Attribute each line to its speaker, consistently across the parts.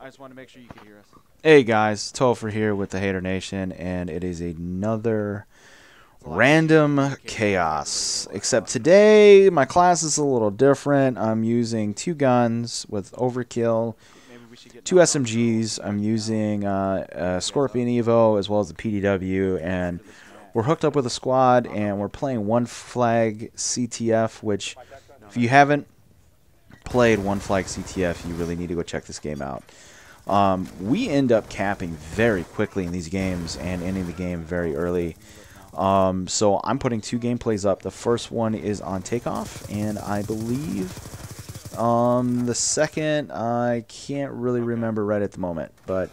Speaker 1: just wanted to make sure you could hear us.
Speaker 2: Hey guys, Topher here with the Hater Nation, and it is another random chaos. Except today, my class is a little different. I'm using 2 guns with Overkill, 2 SMGs. I'm using a Scorpion Evo as well as the PDW, and we're hooked up with a squad, and we're playing One Flag CTF, which, if you haven't played One Flag CTF, you really need to go check this game out. We end up capping very quickly in these games and ending the game very early. So I'm putting 2 gameplays up. The first one is on Takeoff, and I believe the second, I can't really remember right at the moment, but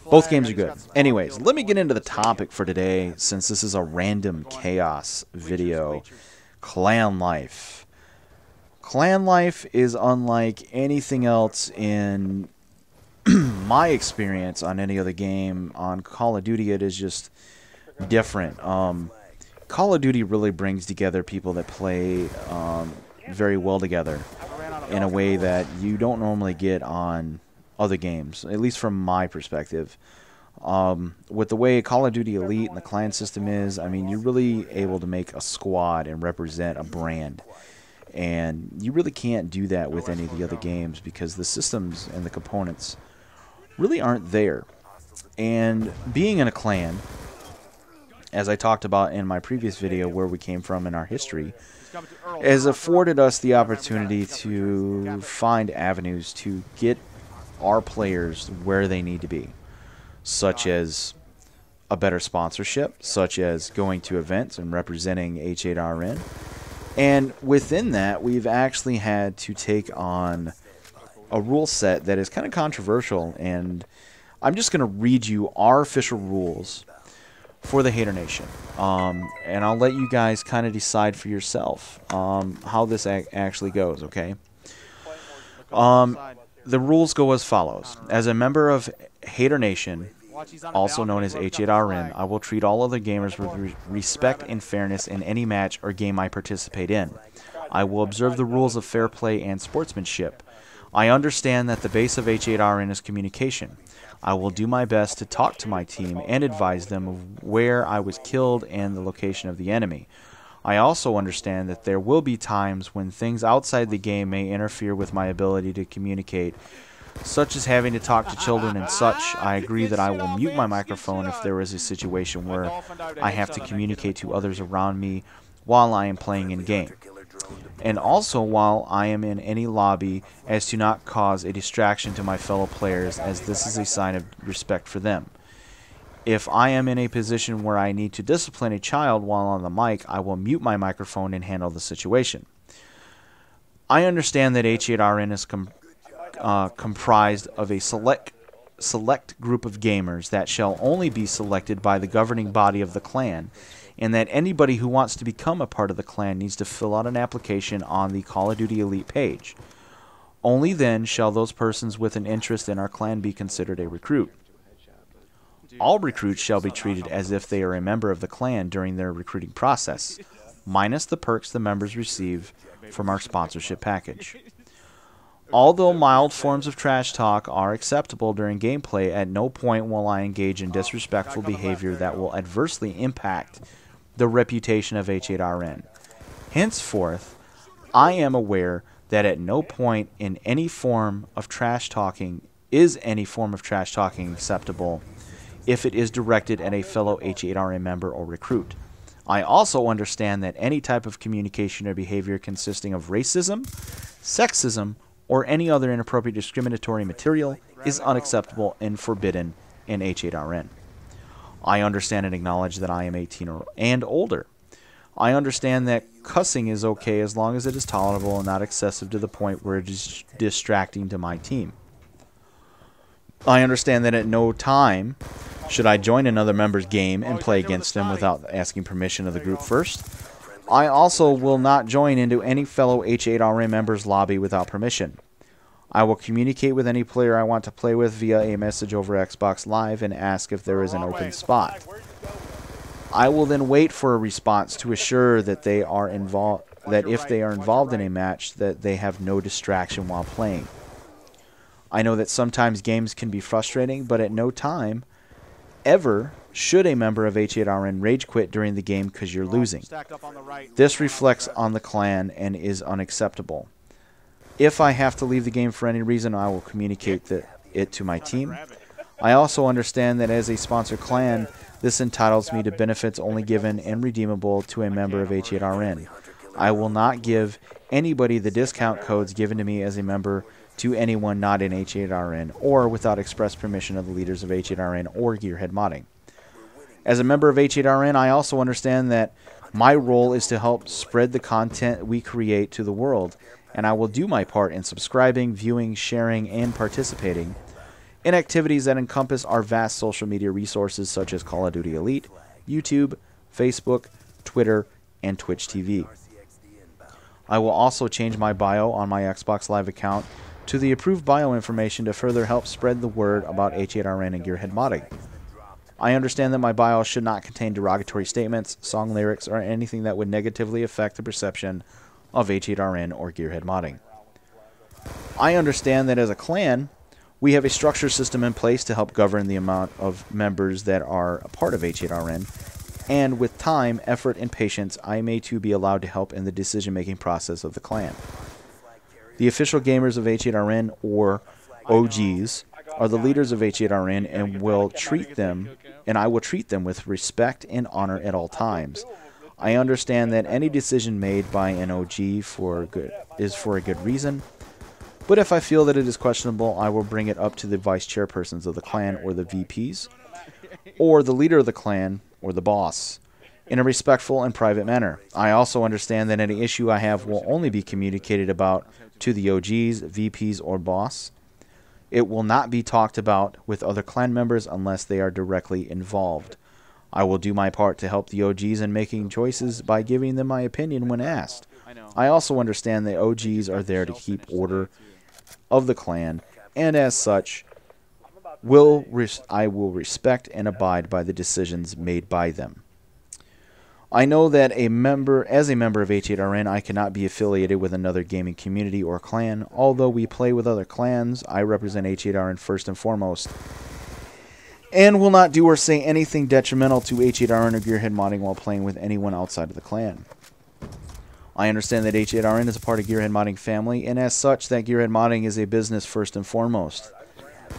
Speaker 2: both games are good. Anyways, let me get into the topic for today, since this is a random chaos video. Clan life. Clan life is unlike anything else in my experience on any other game. On Call of Duty, it is just different. Call of Duty really brings together people that play very well together in a way that you don't normally get on other games, at least from my perspective. With the way Call of Duty Elite and the clan system is, I mean, you're really able to make a squad and represent a brand. And you really can't do that with any of the other games because the systems and the components really aren't there. And being in a clan, as I talked about in my previous video where we came from in our history, has afforded us the opportunity to find avenues to get our players where they need to be, such as a better sponsorship, such as going to events and representing H8RN. And within that, we've actually had to take on a rule set that is kind of controversial, and I'm just going to read you our official rules for the Hater Nation, and I'll let you guys kind of decide for yourself how this actually goes, okay? The rules go as follows. As a member of Hater Nation, also known as H8RN, I will treat all other gamers with respect and fairness in any match or game I participate in. I will observe the rules of fair play and sportsmanship. I understand that the base of H8RN is communication. I will do my best to talk to my team and advise them of where I was killed and the location of the enemy. I also understand that there will be times when things outside the game may interfere with my ability to communicate, such as having to talk to children and such. I agree that I will mute my microphone if there is a situation where I have to communicate to others around me while I am playing in game, and also while I am in any lobby, as to not cause a distraction to my fellow players, as this is a sign of respect for them. If I am in a position where I need to discipline a child while on the mic, I will mute my microphone and handle the situation. I understand that H8RN is comprised of a select group of gamers that shall only be selected by the governing body of the clan, and that anybody who wants to become a part of the clan needs to fill out an application on the Call of Duty Elite page. Only then shall those persons with an interest in our clan be considered a recruit. All recruits shall be treated as if they are a member of the clan during their recruiting process, minus the perks the members receive from our sponsorship package. Although mild forms of trash talk are acceptable during gameplay, at no point will I engage in disrespectful behavior that will adversely impact the reputation of H8RN. Henceforth, I am aware that at no point in any form of trash talking is any form of trash talking acceptable if it is directed at a fellow H8RN member or recruit. I also understand that any type of communication or behavior consisting of racism, sexism, or any other inappropriate discriminatory material is unacceptable and forbidden in H8RN. I understand and acknowledge that I am 18 and older. I understand that cussing is okay as long as it is tolerable and not excessive to the point where it is distracting to my team. I understand that at no time should I join another member's game and play against them without asking permission of the group first. I also will not join into any fellow H8RN member's lobby without permission. I will communicate with any player I want to play with via a message over Xbox Live and ask if there is an open spot. I will then wait for a response to assure that they are involved, that if they are involved in a match, that they have no distraction while playing. I know that sometimes games can be frustrating, but at no time ever should a member of H8RN rage quit during the game because you're losing. This reflects on the clan and is unacceptable. If I have to leave the game for any reason, I will communicate it to my team. I also understand that as a sponsored clan, this entitles me to benefits only given and redeemable to a member of H8RN. I will not give anybody the discount codes given to me as a member to anyone not in H8RN or without express permission of the leaders of H8RN or Gearhead Modding. As a member of H8RN, I also understand that my role is to help spread the content we create to the world, and I will do my part in subscribing, viewing, sharing, and participating in activities that encompass our vast social media resources such as Call of Duty Elite, YouTube, Facebook, Twitter, and Twitch TV. I will also change my bio on my Xbox Live account to the approved bio information to further help spread the word about H8RN and Gearhead Modding. I understand that my bio should not contain derogatory statements, song lyrics, or anything that would negatively affect the perception of H8RN or Gearhead Modding. I understand that as a clan, we have a structure system in place to help govern the amount of members that are a part of H8RN, and with time, effort, and patience, I may too be allowed to help in the decision-making process of the clan. The official gamers of H8RN, or OGs, are the leaders of H8RN and I will treat them with respect and honor at all times. I understand that any decision made by an OG is for a good reason, but if I feel that it is questionable, I will bring it up to the vice chairpersons of the clan or the VPs, or the leader of the clan or the boss, in a respectful and private manner. I also understand that any issue I have will only be communicated about to the OGs, VPs, or boss. It will not be talked about with other clan members unless they are directly involved. I will do my part to help the OGs in making choices by giving them my opinion when asked. I also understand that OGs are there to keep order of the clan, and as such, I will respect and abide by the decisions made by them. I know that as a member of H8RN, I cannot be affiliated with another gaming community or clan. Although we play with other clans, I represent H8RN first and foremost, and will not do or say anything detrimental to H8RN or Gearhead Modding while playing with anyone outside of the clan. I understand that H8RN is a part of Gearhead Modding family, and as such, that Gearhead Modding is a business first and foremost.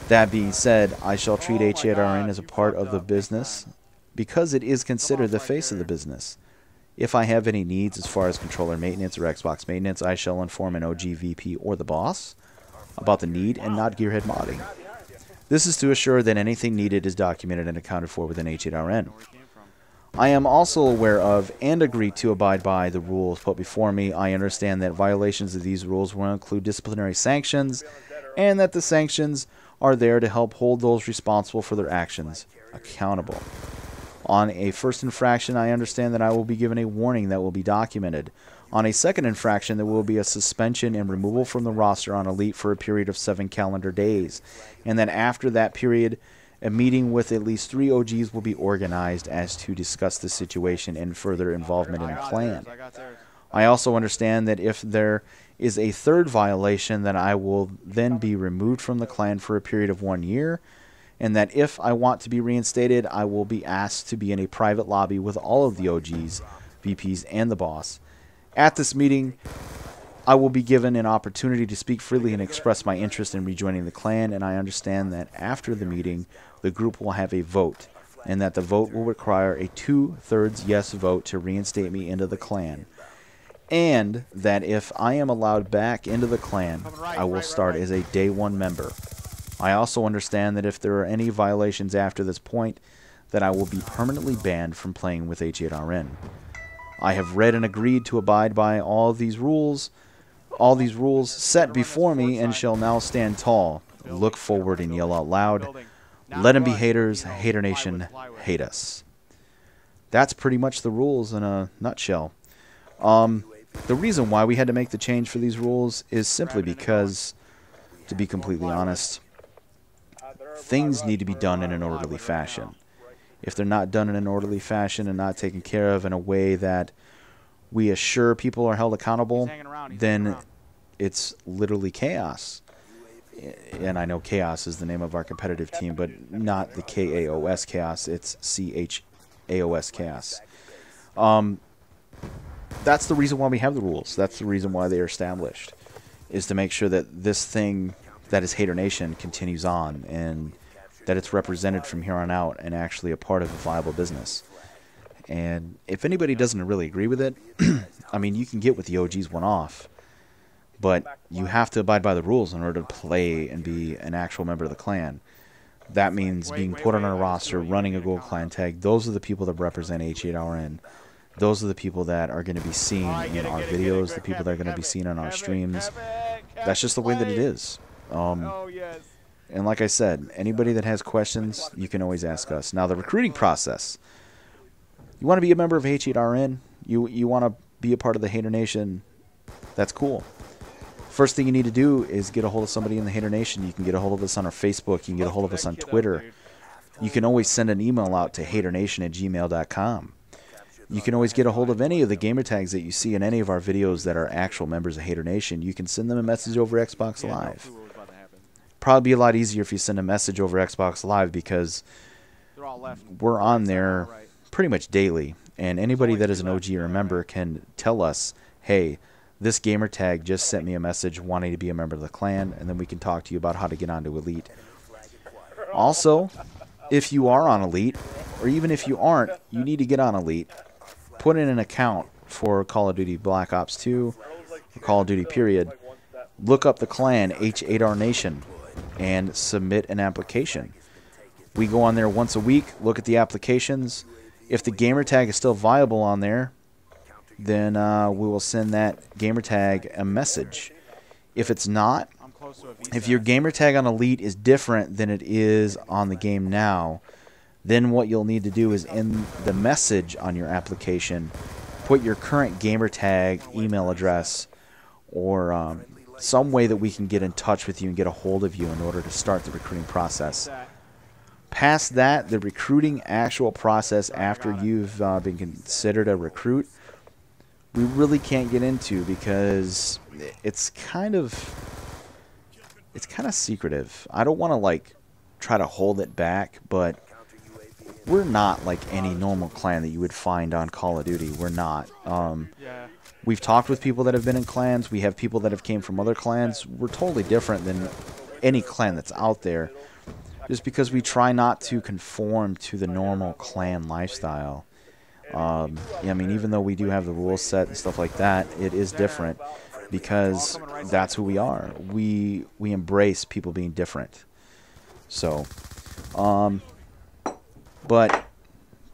Speaker 2: That being said, I shall treat H8RN as a part of the business because it is considered the face of the business. If I have any needs as far as controller maintenance or Xbox maintenance, I shall inform an OG, VP, or the boss about the need and not Gearhead Modding. This is to assure that anything needed is documented and accounted for within H8RN. I am also aware of and agree to abide by the rules put before me. I understand that violations of these rules will include disciplinary sanctions, and that the sanctions are there to help hold those responsible for their actions accountable. On a first infraction, I understand that I will be given a warning that will be documented. On a second infraction, there will be a suspension and removal from the roster on Elite for a period of 7 calendar days. And then after that period, a meeting with at least 3 OGs will be organized as to discuss the situation and further involvement in the clan. I also understand that if there is a third violation, then I will then be removed from the clan for a period of 1 year, and that if I want to be reinstated, I will be asked to be in a private lobby with all of the OGs, VPs, and the boss. At this meeting, I will be given an opportunity to speak freely and express my interest in rejoining the clan, and I understand that after the meeting, the group will have a vote, and that the vote will require a 2/3 yes vote to reinstate me into the clan, and that if I am allowed back into the clan, I will start as a Day 1 member. I also understand that if there are any violations after this point, that I will be permanently banned from playing with H8RN. I have read and agreed to abide by all these rules set before me, and shall now stand tall, look forward, and yell out loud, "Let them be haters, Hater Nation, hate us." That's pretty much the rules in a nutshell. The reason why we had to make the change for these rules is simply because, to be completely honest, things need to be done in an orderly fashion. If they're not done in an orderly fashion and not taken care of in a way that we assure people are held accountable, then it's literally chaos. and I know Chaos is the name of our competitive team, but not the K-A-O-S Chaos. It's C-H-A-O-S Chaos. That's the reason why we have the rules. That's the reason why they are established, is to make sure that this thing that is Hater Nation continues on, and that it's represented from here on out and actually a part of a viable business. And if anybody doesn't really agree with it, I mean, you can get with the OGs one-off, but you have to abide by the rules in order to play and be an actual member of the clan. That means being put on our roster, running a gold clan tag. Those are the people that represent H8RN. Those are the people that are going to be seen in our videos, the people that are going to be seen on our streams. That's just the way that it is. And like I said, anybody that has questions, you can always ask us. Now, the recruiting process. You want to be a member of H8RN? You want to be a part of the Hater Nation? That's cool. First thing you need to do is get a hold of somebody in the Hater Nation. You can get a hold of us on our Facebook. You can get a hold of us on Twitter. You can always send an email out to haternation@gmail.com. You can always get a hold of any of the gamer tags that you see in any of our videos that are actual members of Hater Nation. You can send them a message over Xbox Live. Probably be a lot easier if you send a message over Xbox Live, because we're on there pretty much daily. And anybody that is an OG or a member can tell us, hey, this gamer tag just sent me a message wanting to be a member of the clan, and then we can talk to you about how to get onto Elite. Also, if you are on Elite, or even if you aren't, you need to get on Elite. Put in an account for Call of Duty Black Ops 2, or Call of Duty period. Look up the clan H8R Nation and submit an application. We go on there once a week, look at the applications. If the gamer tag is still viable on there, then we will send that gamer tag a message. If it's not, if your gamer tag on Elite is different than it is on the game now, then what you'll need to do is in the message on your application, put your current gamer tag, email address, or some way that we can get in touch with you and get a hold of you in order to start the recruiting process. Past that, the recruiting actual process after you've been considered a recruit, we really can't get into, because it's kind of secretive. I don't want to like try to hold it back, but we're not like any normal clan that you would find on Call of Duty. We're not. We've talked with people that have been in clans. We have people that have came from other clans. We're totally different than any clan that's out there, just because we try not to conform to the normal clan lifestyle. I mean, even though we do have the rules set and stuff like that, it is different because that's who we are. We embrace people being different. So, but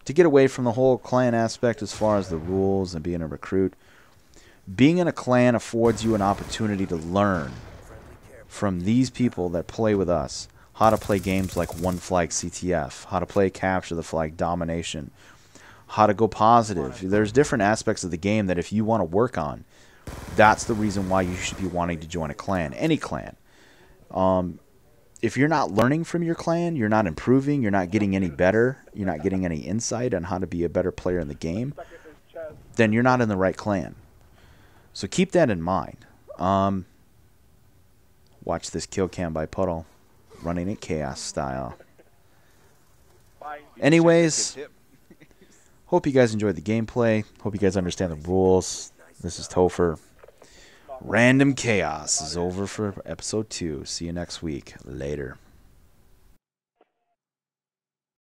Speaker 2: to get away from the whole clan aspect as far as the rules and being a recruit, being in a clan affords you an opportunity to learn from these people that play with us how to play games like One Flag CTF, how to play Capture the Flag Domination, how to go positive. There's different aspects of the game that if you want to work on, that's the reason why you should be wanting to join a clan, any clan. If you're not learning from your clan, you're not improving, you're not getting any better, you're not getting any insight on how to be a better player in the game, then you're not in the right clan. So keep that in mind. Watch this kill cam by Puddle, running it Chaos style. Anyways, hope you guys enjoyed the gameplay. Hope you guys understand the rules. This is Topher. Random Chaos is over for episode 2. See you next week. Later.